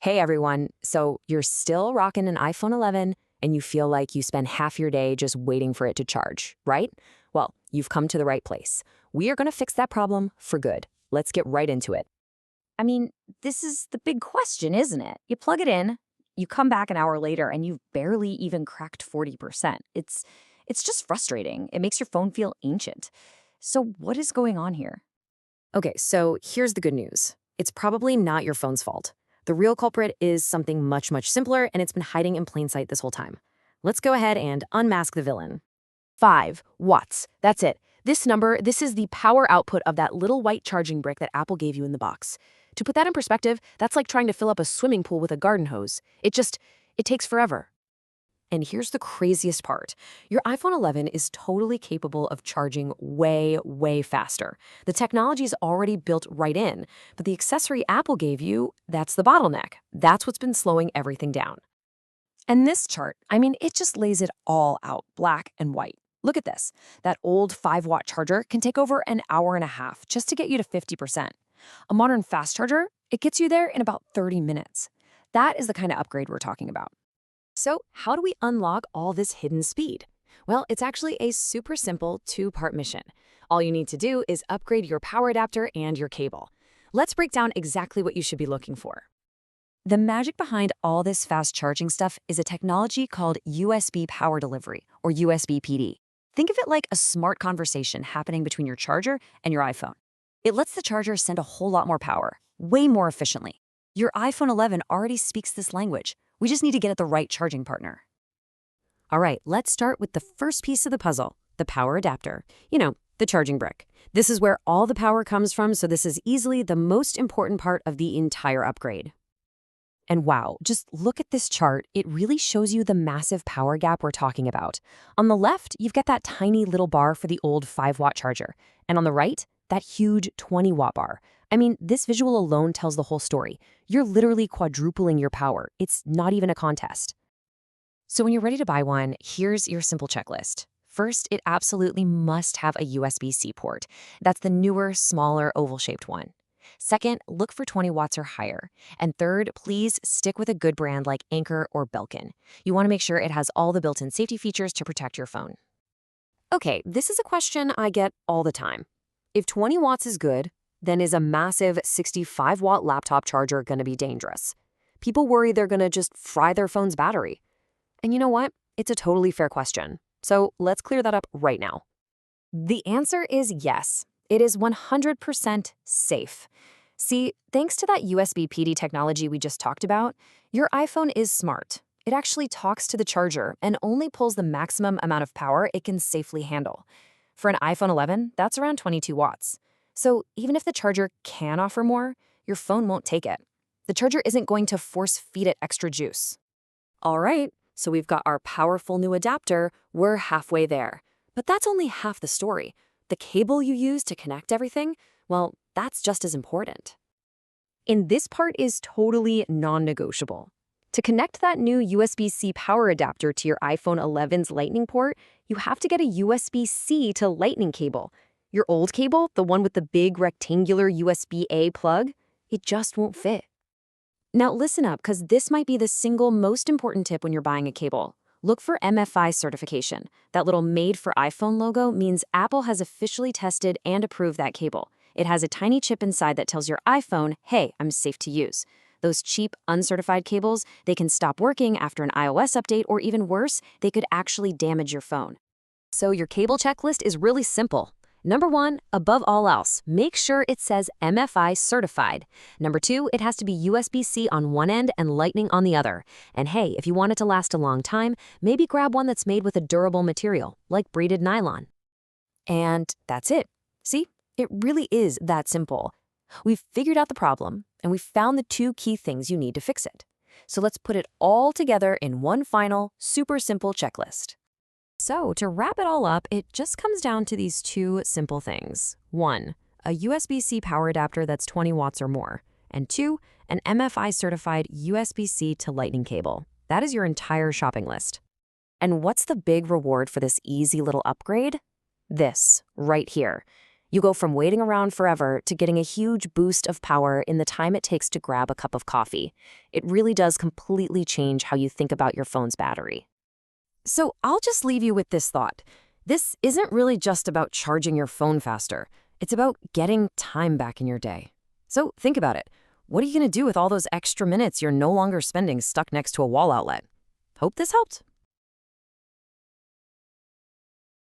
Hey everyone, so you're still rocking an iPhone 11 and you feel like you spend half your day just waiting for it to charge, right? Well, you've come to the right place. We are going to fix that problem for good. Let's get right into it. I mean, this is the big question, isn't it? You plug it in, you come back an hour later, and you've barely even cracked 40%. It's just frustrating. It makes your phone feel ancient. So what is going on here? Okay, so here's the good news. It's probably not your phone's fault. The real culprit is something much simpler, and it's been hiding in plain sight this whole time. Let's go ahead and unmask the villain. 5 watts. That's it. This is the power output of that little white charging brick that Apple gave you in the box. To put that in perspective, that's like trying to fill up a swimming pool with a garden hose. It takes forever. And here's the craziest part. Your iPhone 11 is totally capable of charging way faster. The technology is already built right in, but the accessory Apple gave you, that's the bottleneck. That's what's been slowing everything down. And this chart, it just lays it all out, black and white. Look at this. That old 5-watt charger can take over an hour and a half just to get you to 50%. A modern fast charger, it gets you there in about 30 minutes. That is the kind of upgrade we're talking about. So how do we unlock all this hidden speed? Well, it's actually a super simple 2-part mission. All you need to do is upgrade your power adapter and your cable. Let's break down exactly what you should be looking for. The magic behind all this fast charging stuff is a technology called USB power delivery, or USB PD. Think of it like a smart conversation happening between your charger and your iPhone. It lets the charger send a whole lot more power, way more efficiently. Your iPhone 11 already speaks this language. We just need to get at the right charging partner. All right, let's start with the first piece of the puzzle, the power adapter. The charging brick. This is where all the power comes from, so this is easily the most important part of the entire upgrade. And wow, just look at this chart. It really shows you the massive power gap we're talking about. On the left, you've got that tiny little bar for the old 5-watt charger. And on the right, that huge 20-watt bar. This visual alone tells the whole story. You're literally quadrupling your power. It's not even a contest. So when you're ready to buy one, here's your simple checklist. First, it absolutely must have a USB-C port. That's the newer, smaller, oval-shaped one. Second, look for 20 watts or higher. And third, please stick with a good brand like Anker or Belkin. You want to make sure it has all the built-in safety features to protect your phone. Okay, this is a question I get all the time. If 20 watts is good, then is a massive 65-watt laptop charger going to be dangerous? People worry they're going to just fry their phone's battery. And you know what? It's a totally fair question. So let's clear that up right now. The answer is yes. It is 100% safe. See, thanks to that USB PD technology we just talked about, your iPhone is smart. It actually talks to the charger and only pulls the maximum amount of power it can safely handle. For an iPhone 11, that's around 22 watts. So even if the charger can offer more, your phone won't take it. The charger isn't going to force feed it extra juice. All right, so we've got our powerful new adapter. We're halfway there. But that's only half the story. The cable you use to connect everything, well, that's just as important. And this part is totally non-negotiable. To connect that new USB-C power adapter to your iPhone 11's Lightning port, you have to get a USB-C to Lightning cable. Your old cable, the one with the big rectangular USB-A plug, it just won't fit. Now listen up, because this might be the single most important tip when you're buying a cable. Look for MFI certification. That little Made for iPhone logo means Apple has officially tested and approved that cable. It has a tiny chip inside that tells your iPhone, hey, I'm safe to use. Those cheap, uncertified cables, they can stop working after an iOS update, or even worse, they could actually damage your phone. So your cable checklist is really simple. Number 1, above all else, make sure it says MFI certified. Number 2, it has to be USB-C on one end and Lightning on the other. And hey, if you want it to last a long time, maybe grab one that's made with a durable material, like braided nylon. And that's it. See, it really is that simple. We've figured out the problem, and we've found the 2 key things you need to fix it. So let's put it all together in one final, super simple checklist. So to wrap it all up, it just comes down to these 2 simple things. 1, a USB-C power adapter that's 20 watts or more. And 2, an MFI-certified USB-C to Lightning cable. That is your entire shopping list. And what's the big reward for this easy little upgrade? This, right here. You go from waiting around forever to getting a huge boost of power in the time it takes to grab a cup of coffee. It really does completely change how you think about your phone's battery. So I'll just leave you with this thought. This isn't really just about charging your phone faster. It's about getting time back in your day. So think about it. What are you going to do with all those extra minutes you're no longer spending stuck next to a wall outlet? Hope this helped.